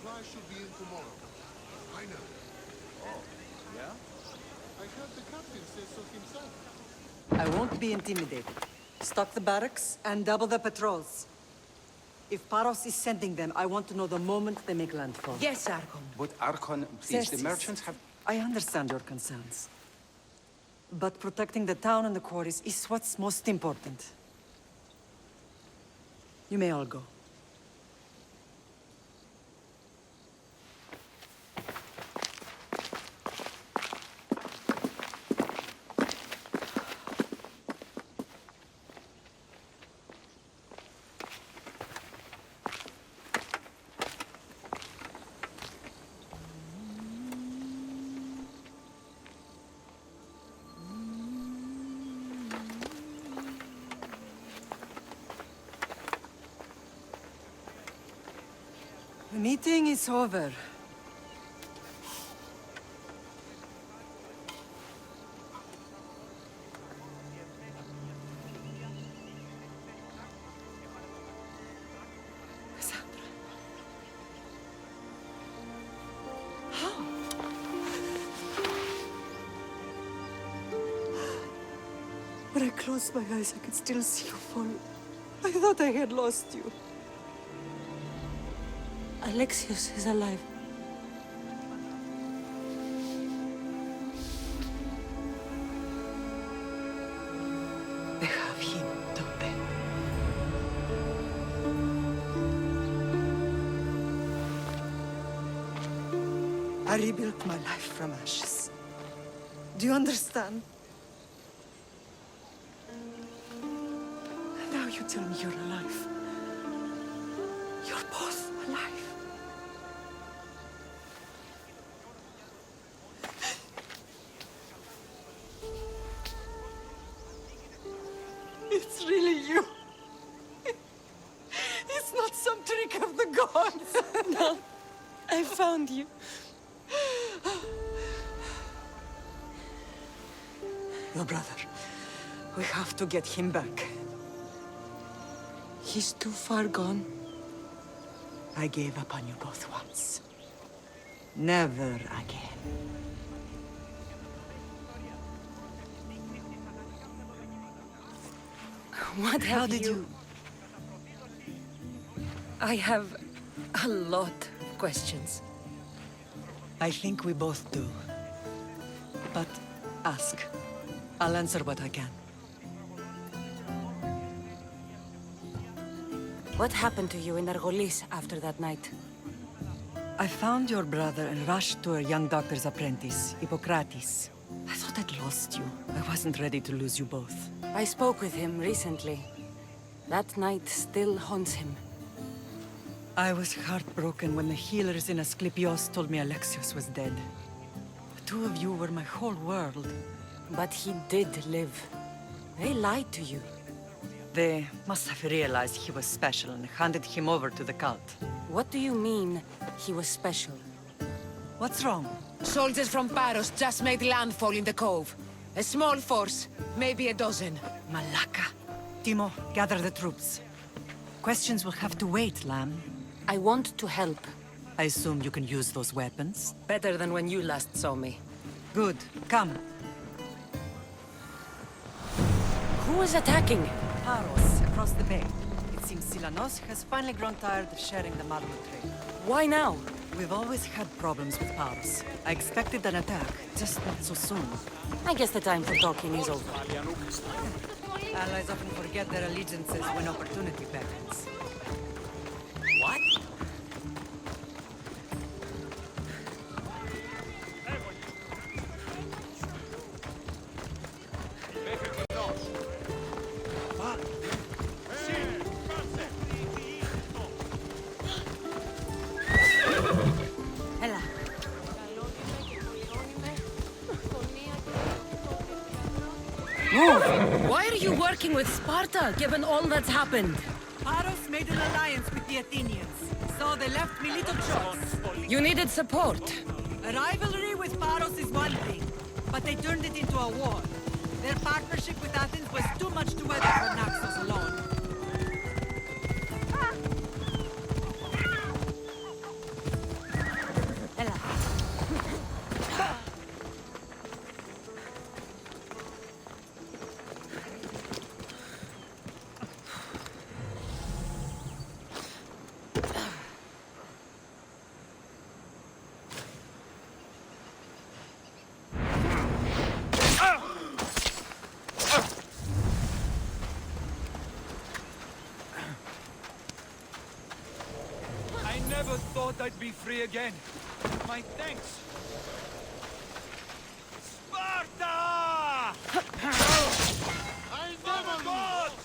supply should be in tomorrow. I know. Oh, yeah? I heard the captain say so himself. I won't be intimidated. Stock the barracks and double the patrols. If Paros is sending them, I want to know the moment they make landfall. Yes, Archon. But Archon, please, the Certes, merchants have... I understand your concerns. But protecting the town and the quarries is what's most important. You may all go. The meeting is over. Cassandra. How? When I closed my eyes, I could still see you fall. I thought I had lost you. Alexios is alive. They have him, don't they? I rebuilt my life from ashes. Do you understand? Now you tell me you're alive. You're both alive. It's really you. It's not some trick of the gods. No, I found you. Your brother. We have to get him back. He's too far gone. I gave up on you both once. Never again. What How have did you... I have a lot of questions. I think we both do. But ask. I'll answer what I can. What happened to you in Argolis after that night? I found your brother and rushed to a young doctor's apprentice, Hippocrates. I thought I'd lost you. I wasn't ready to lose you both. I spoke with him recently. That night still haunts him. I was heartbroken when the healers in Asclepios told me Alexios was dead. The two of you were my whole world. But he did live. They lied to you. They must have realized he was special and handed him over to the cult. What do you mean, he was special? What's wrong? Soldiers from Paros just made landfall in the cove. A small force, maybe a dozen. Malaka. Timo, gather the troops. Questions will have to wait, Lamb. I want to help. I assume you can use those weapons? Better than when you last saw me. Good. Come. Who is attacking? Paros, across the bay. It seems Silanos has finally grown tired of sharing the Marmot trade. Why now? We've always had problems with Paros. I expected an attack, just not so soon. I guess the time for talking is over. Allies often forget their allegiances when opportunity beckons. What? Ella. Move! Why are you working with Sparta, given all that's happened? Paros made an alliance with the Athenians, so they left me little choice. You needed support. A rivalry with Paros is one thing, but they turned it into a war. Their partnership with Athens was too much to weather for Naxos alone. Never thought I'd be free again. My thanks. Sparta! I never lose!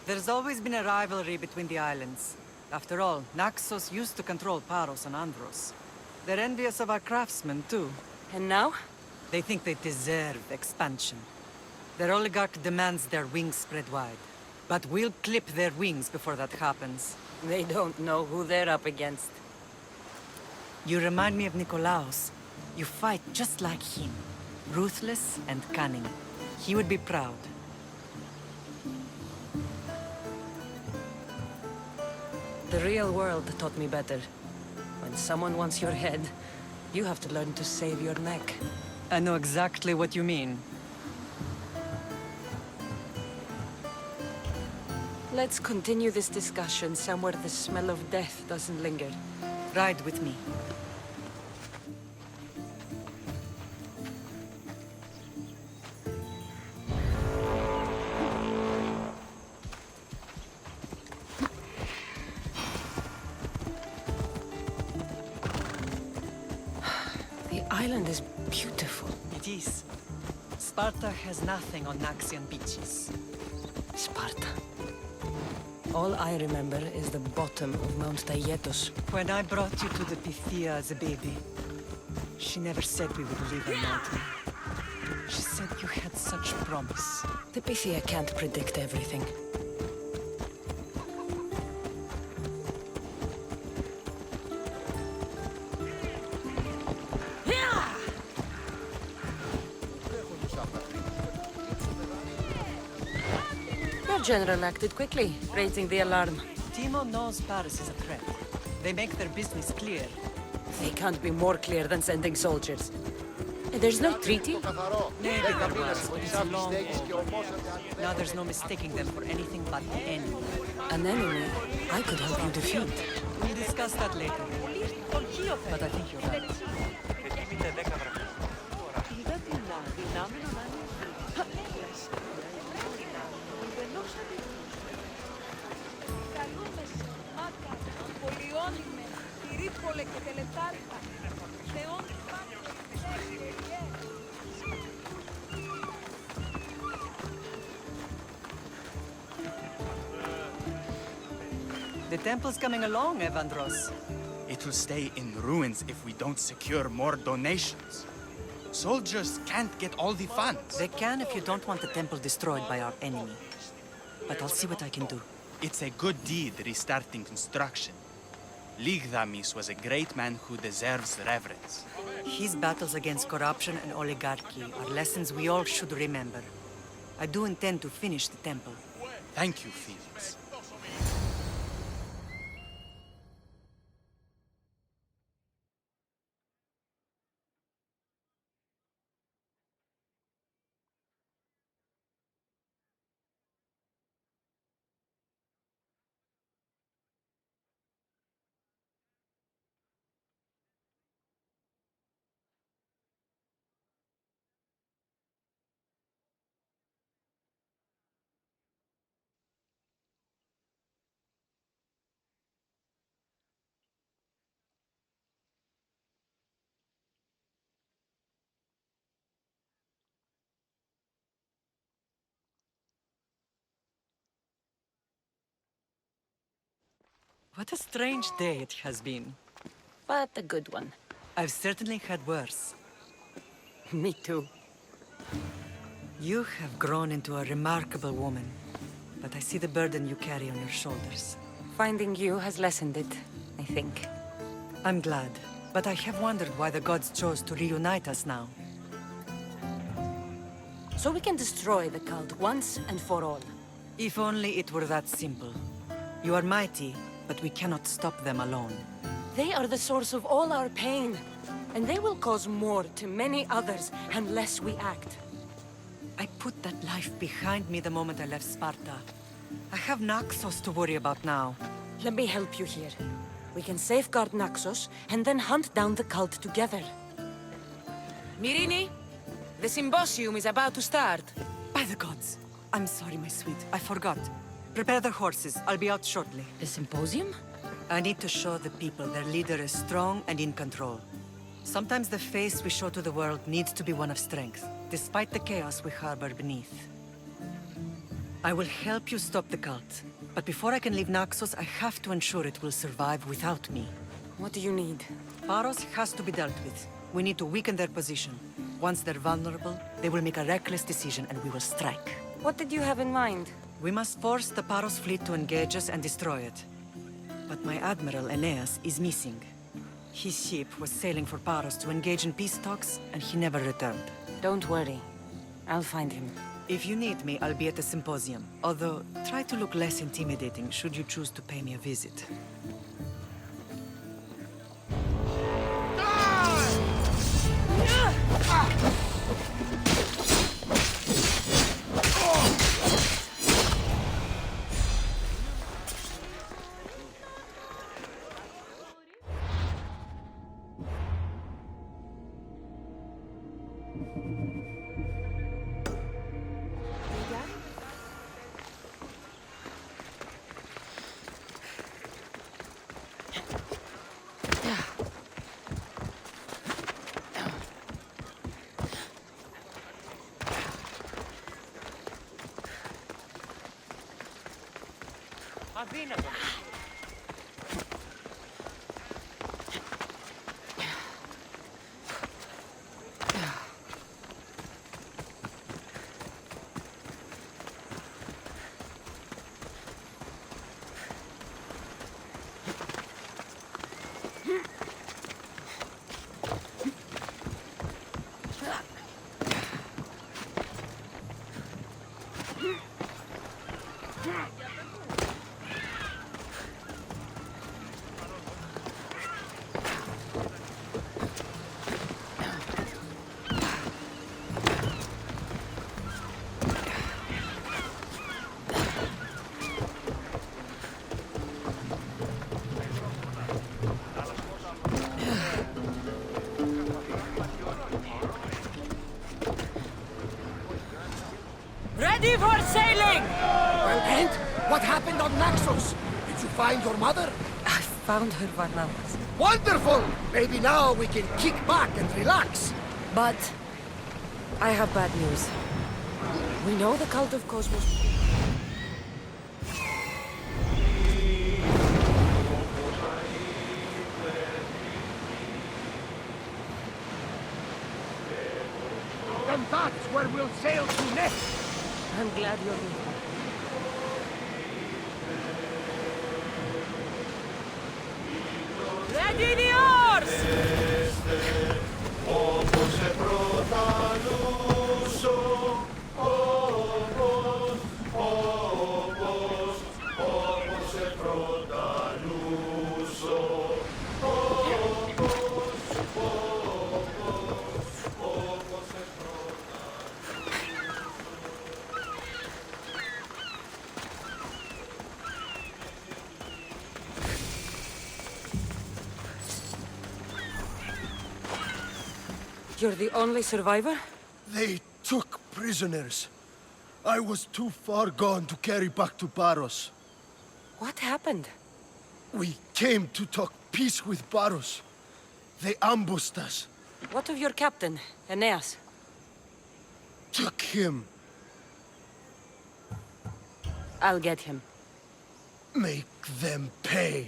There's always been a rivalry between the islands. After all, Naxos used to control Paros and Andros. They're envious of our craftsmen, too. And now? They think they deserve expansion. Their oligarch demands their wings spread wide. But we'll clip their wings before that happens. They don't know who they're up against. You remind me of Nikolaos. You fight just like him. Ruthless and cunning. He would be proud. The real world taught me better. When someone wants your head, you have to learn to save your neck. I know exactly what you mean. Let's continue this discussion somewhere the smell of death doesn't linger. Ride with me. The island is beautiful. It is. Sparta has nothing on Naxian beaches. Sparta. All I remember is the bottom of Mount Taygetos. When I brought you to the Pythia as a baby, she never said we would leave a mountain. She said you had such promise. The Pythia can't predict everything. Your general acted quickly, raising the alarm. Timo knows Paris is a threat. They make their business clear. They can't be more clear than sending soldiers. There's no treaty? Maybe there was, but it's long over. Now there's no mistaking them for anything but the enemy. An enemy I could help you defeat. We'll discuss that later. But I think you're right. The temple's coming along, Evandros. It will stay in ruins if we don't secure more donations. Soldiers can't get all the funds. They can if you don't want the temple destroyed by our enemy. But I'll see what I can do. It's a good deed restarting construction. Ligdamis was a great man who deserves reverence. His battles against corruption and oligarchy are lessons we all should remember. I do intend to finish the temple. Thank you, Felix. What a strange day it has been. But a good one. I've certainly had worse. Me too. You have grown into a remarkable woman, but I see the burden you carry on your shoulders. Finding you has lessened it, I think. I'm glad, but I have wondered why the gods chose to reunite us now. So we can destroy the cult once and for all. If only it were that simple. You are mighty, but we cannot stop them alone. They are the source of all our pain, and they will cause more to many others unless we act. I put that life behind me the moment I left Sparta. I have Naxos to worry about now. Let me help you here. We can safeguard Naxos, and then hunt down the cult together. Myrrine, the symposium is about to start. By the gods! I'm sorry, my sweet. I forgot. Prepare the horses. I'll be out shortly. The symposium? I need to show the people their leader is strong and in control. Sometimes the face we show to the world needs to be one of strength, despite the chaos we harbor beneath. I will help you stop the cult, but before I can leave Naxos, I have to ensure it will survive without me. What do you need? Paros has to be dealt with. We need to weaken their position. Once they're vulnerable, they will make a reckless decision and we will strike. What did you have in mind? We must force the Paros fleet to engage us and destroy it. But my admiral, Aeneas, is missing. His ship was sailing for Paros to engage in peace talks, and he never returned. Don't worry. I'll find him. If you need me, I'll be at the symposium. Although, try to look less intimidating should you choose to pay me a visit. Ready for sailing! Well, Kent, what happened on Naxos? Did you find your mother? I found her, Varnavas. Wonderful! Maybe now we can kick back and relax. But I have bad news. We know the cult of Cosmos. Then that's where we'll sail to next. I'm glad you're here. Ready the oars! You're the only survivor? They took prisoners. I was too far gone to carry back to Paros. What happened? We came to talk peace with Paros. They ambushed us. What of your captain, Aeneas? Took him. I'll get him. Make them pay.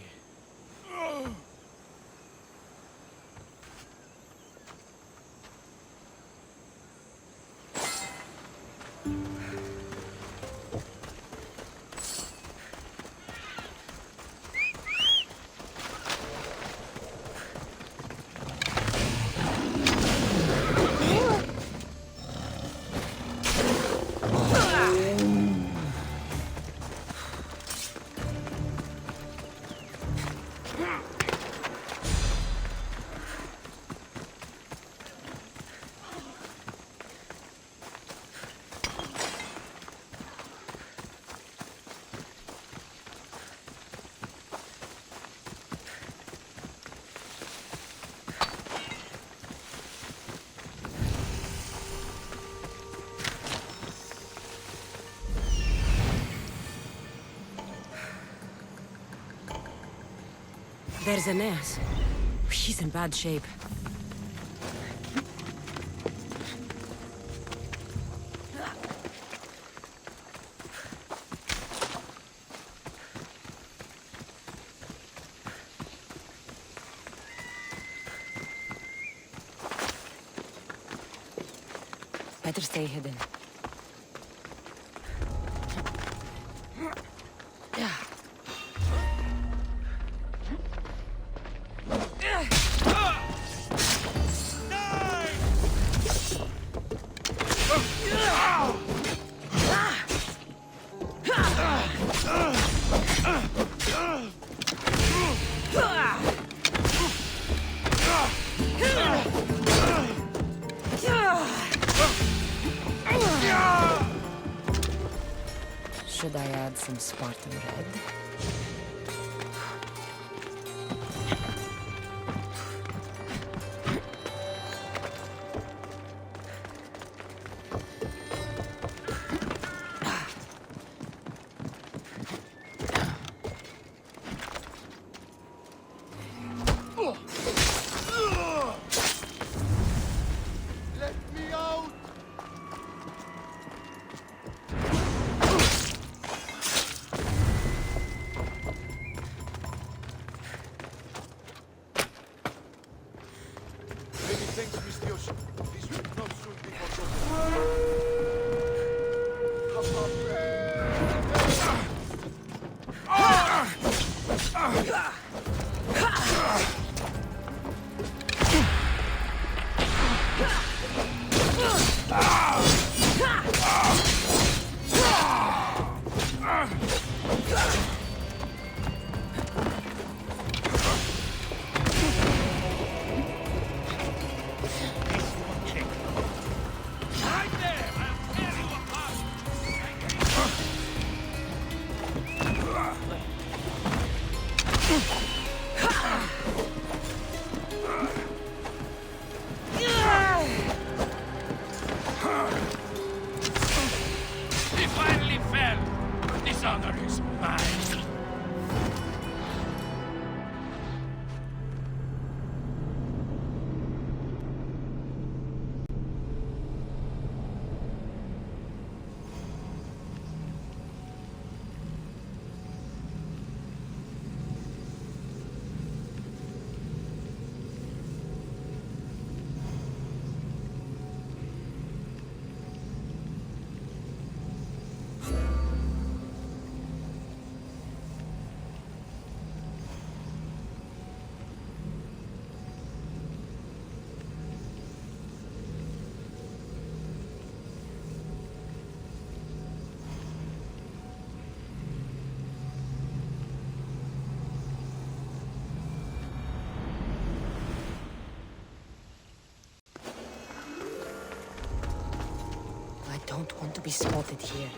There's Aeneas. He's in bad shape. Better stay hidden. Should I add some Spartan red? Let me out! Many thanks, Mr. Yoshi. This will not soon be forgotten. Right there! I'll tear you apart! He finally fell! This honor is mine! I don't want to be spotted here.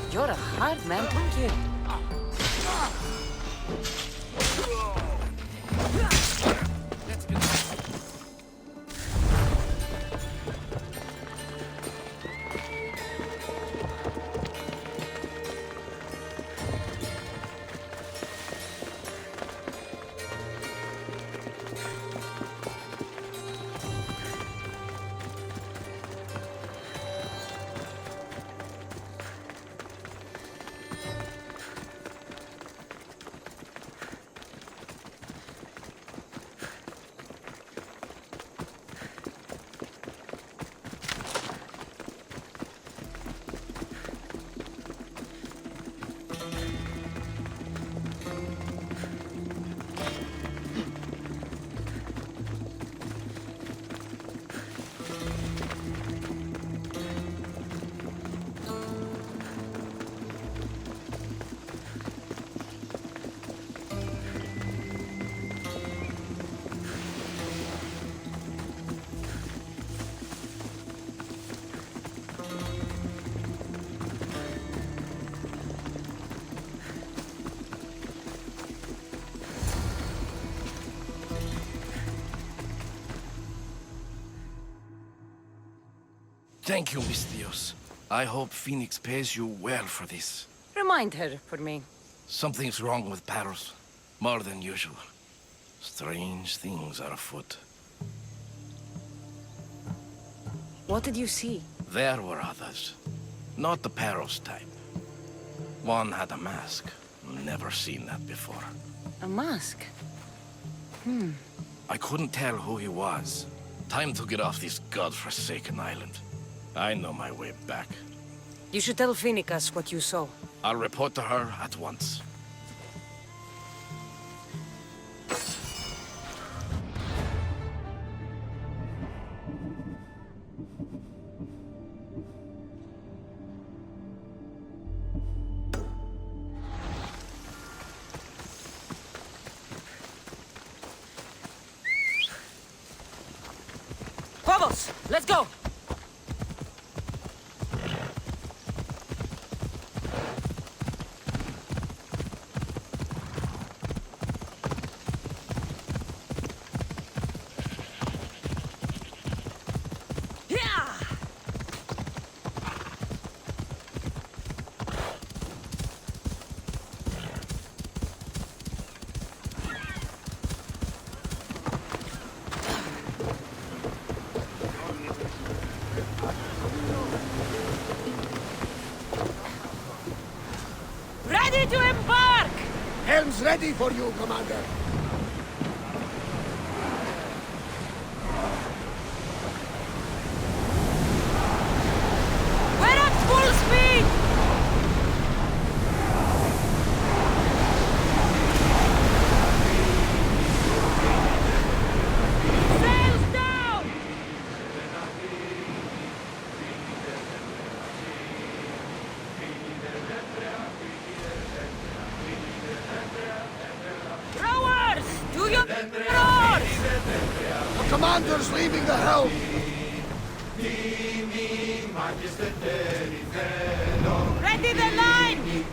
You're a hard man to kill. Thank you, Mistios. I hope Phoenix pays you well for this. Remind her for me. Something's wrong with Paros. More than usual. Strange things are afoot. What did you see? There were others. Not the Paros type. One had a mask. Never seen that before. A mask? I couldn't tell who he was. Time to get off this godforsaken island. I know my way back. You should tell Phoenix what you saw. I'll report to her at once. Vamos! Let's go! Ready to embark! Helm's ready for you, Commander. We're at full speed! Sails down! Rowers! Do your roars! The Commander's leaving the helm. Ready the line!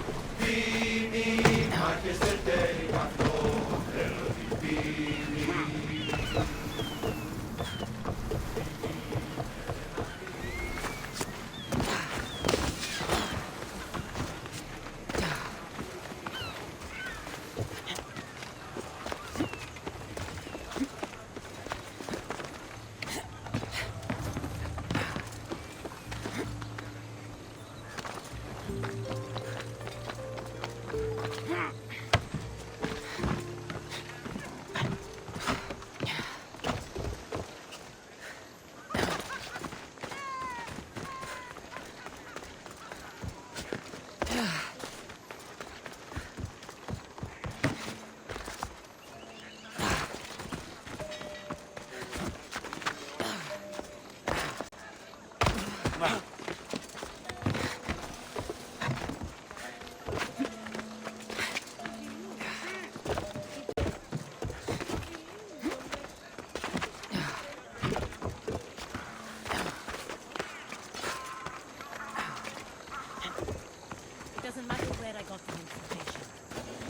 Doesn't matter where I got the information.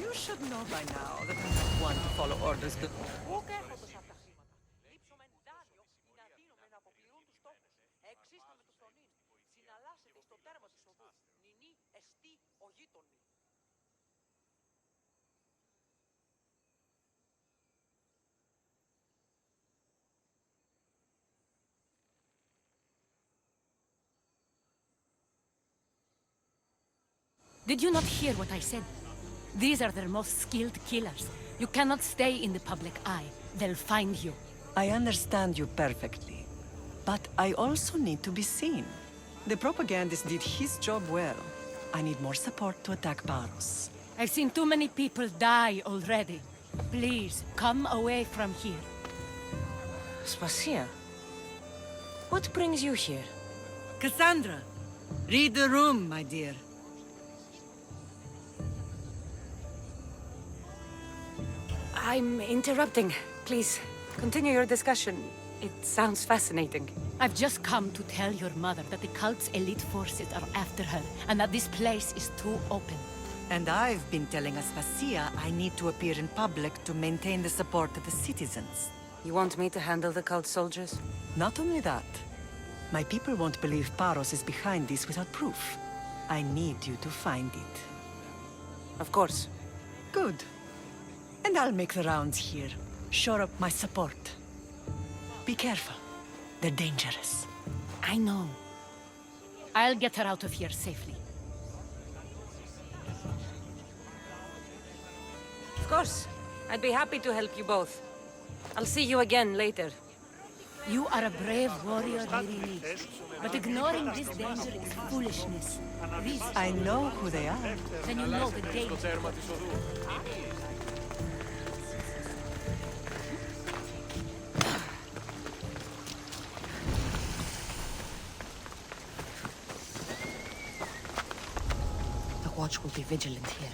You should know by now that I'm not one to follow orders. Did you not hear what I said? These are their most skilled killers. You cannot stay in the public eye. They'll find you. I understand you perfectly. But I also need to be seen. The propagandist did his job well. I need more support to attack Paros. I've seen too many people die already. Please, come away from here. Spacia. What brings you here? Cassandra, read the room, my dear. I'm interrupting. Please, continue your discussion. It sounds fascinating. I've just come to tell your mother that the cult's elite forces are after her, and that this place is too open. And I've been telling Aspasia I need to appear in public to maintain the support of the citizens. You want me to handle the cult soldiers? Not only that, My people won't believe Paros is behind this without proof. I need you to find it. Of course. Good. And I'll make the rounds here. Shore up my support. Be careful. They're dangerous. I know. I'll get her out of here safely. Of course. I'd be happy to help you both. I'll see you again later. You are a brave warrior, Mirini. But ignoring this danger is foolishness. These, I know who they are. then you know the danger. The watch will be vigilant here.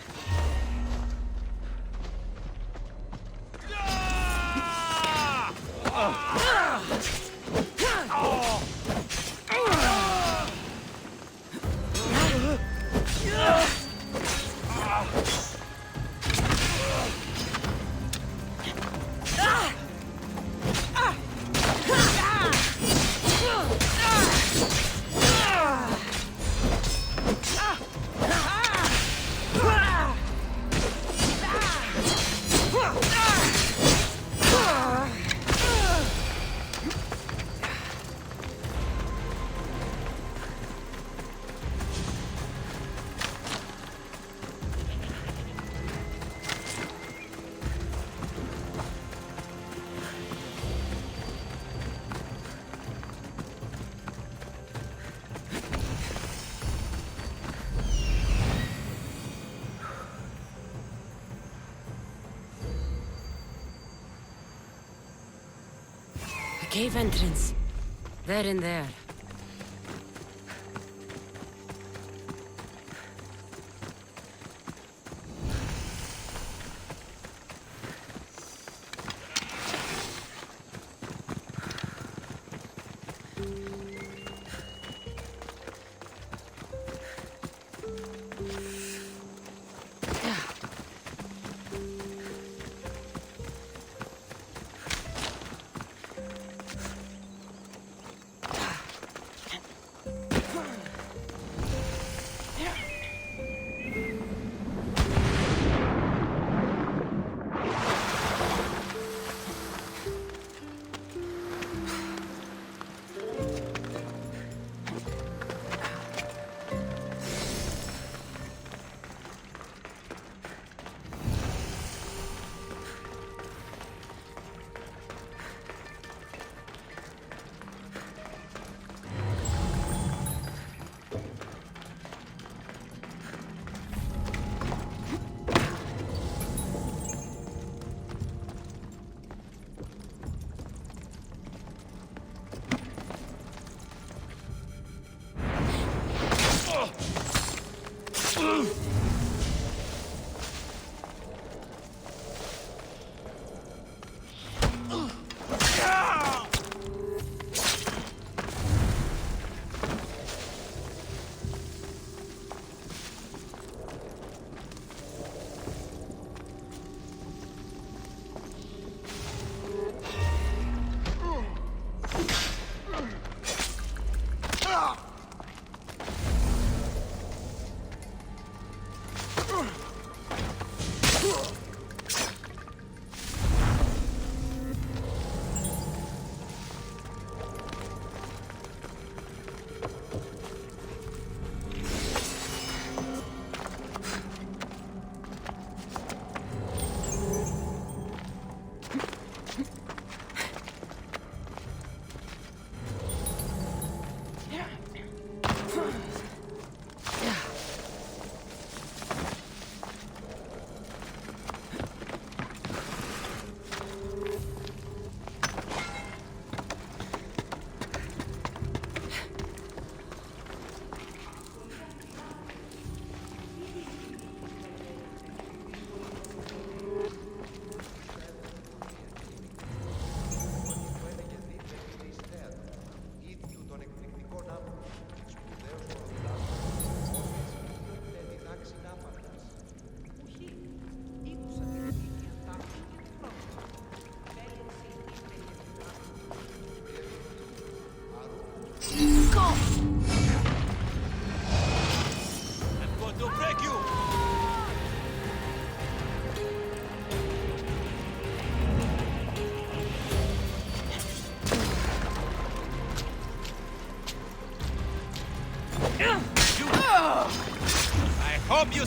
Cave entrance. There and there.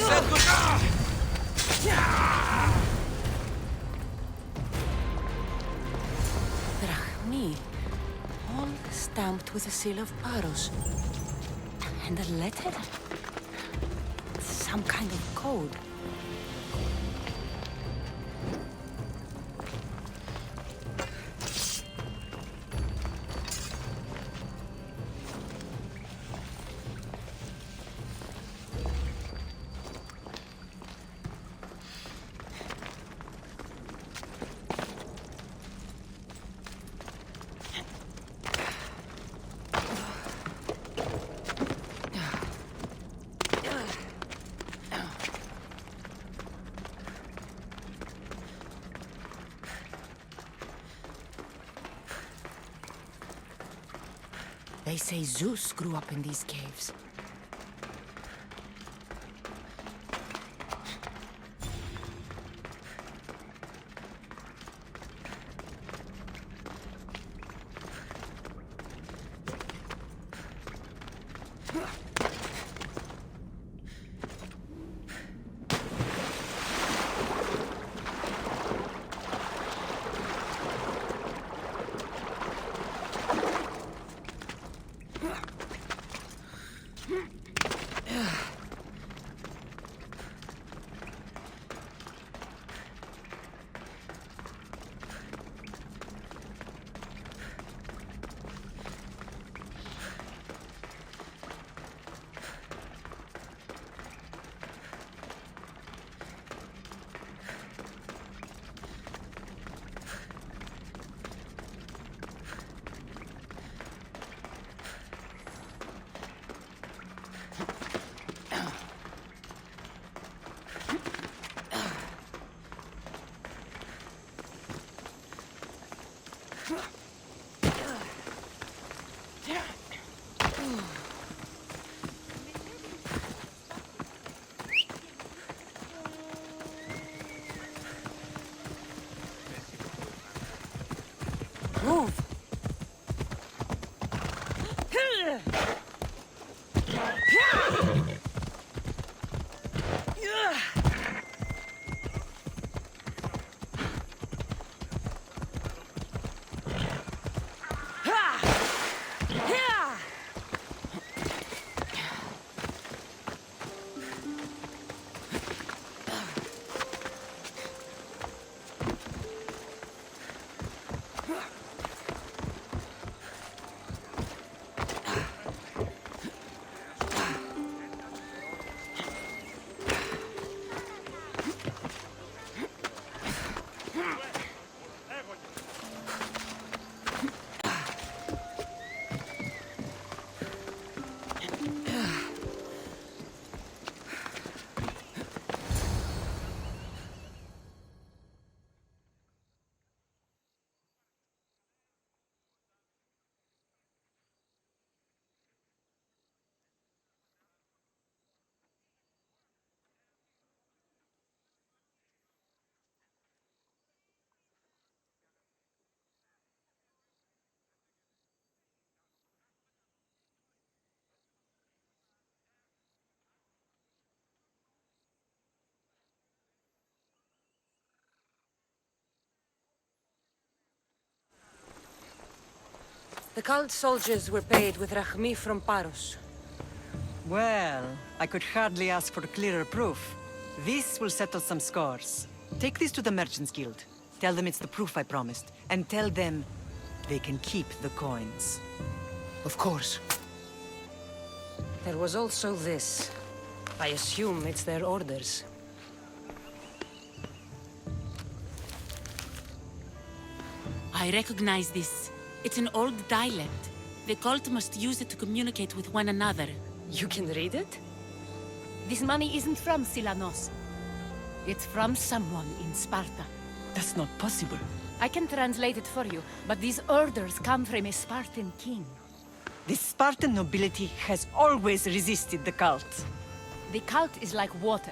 said good. Drachmi, all stamped with the seal of Paros. And a letter? Some kind of code. They say Zeus grew up in these caves. Move! The cult soldiers were paid with Rachmi from Paros. Well, I could hardly ask for clearer proof. This will settle some scores. Take this to the Merchants Guild. Tell them it's the proof I promised. And tell them they can keep the coins. Of course. There was also this. I assume it's their orders. I recognize this. It's an old dialect. The cult must use it to communicate with one another. You can read it? This money isn't from Silanos. It's from someone in Sparta. That's not possible. I can translate it for you, but these orders come from a Spartan king. The Spartan nobility has always resisted the cult. The cult is like water.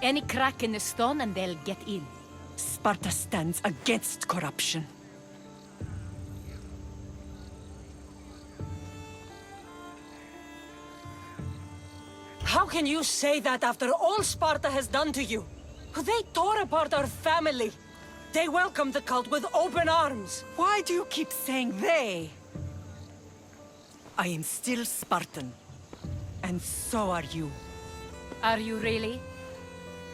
Any crack in the stone and they'll get in. Sparta stands against corruption. How can you say that after all Sparta has done to you? They tore apart our family. They welcomed the cult with open arms. Why do you keep saying they? I am still Spartan. And so are you. Are you really?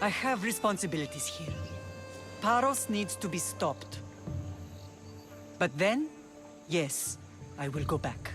I have responsibilities here. Paros needs to be stopped. But then, yes, I will go back.